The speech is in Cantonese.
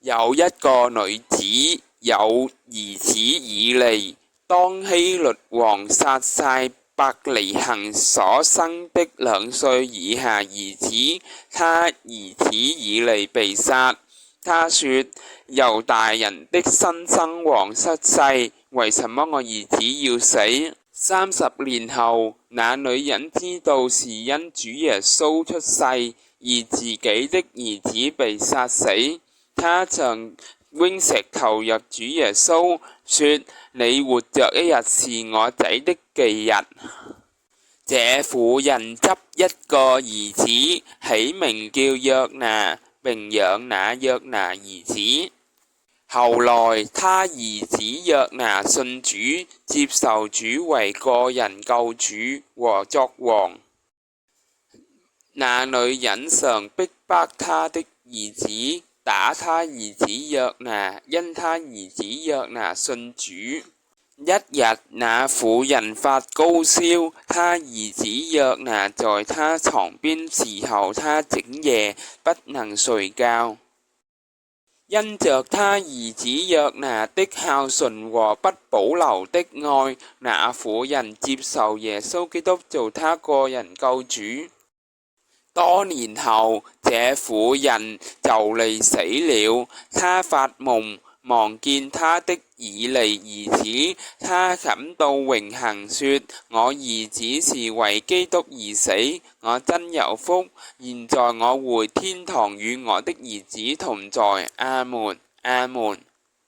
有一個女子有兒子以利，當希律王殺晒伯利恆所生的2歲以下兒子，他兒子以利被殺。他說：猶大人的新生王失勢，為什麼我兒子要死？30年後，那女人知道是因主耶穌出世，而自己的兒子被殺死。他曾扔石頭入主耶穌，說：你活着一日是我仔的忌日。這婦人執一個兒子，起名叫約拿，並養那約拿兒子。後來他兒子約拿信主，接受主為個人救主和作王。那女人常逼迫他的兒子，打他兒子約拿，因他兒子約拿信主。一日，那婦人發高燒，他兒子約拿在他床邊伺候他整夜，不能睡覺。因着他兒子約拿的孝順和不保留的愛，那婦人接受耶穌基督做他個人救主。多年後，這婦人就嚟死了，她發夢，望見她的以利兒子，她感到榮幸，說：我兒子是為基督而死，我真有福。現在我回天堂與我的兒子同在。阿門，阿門。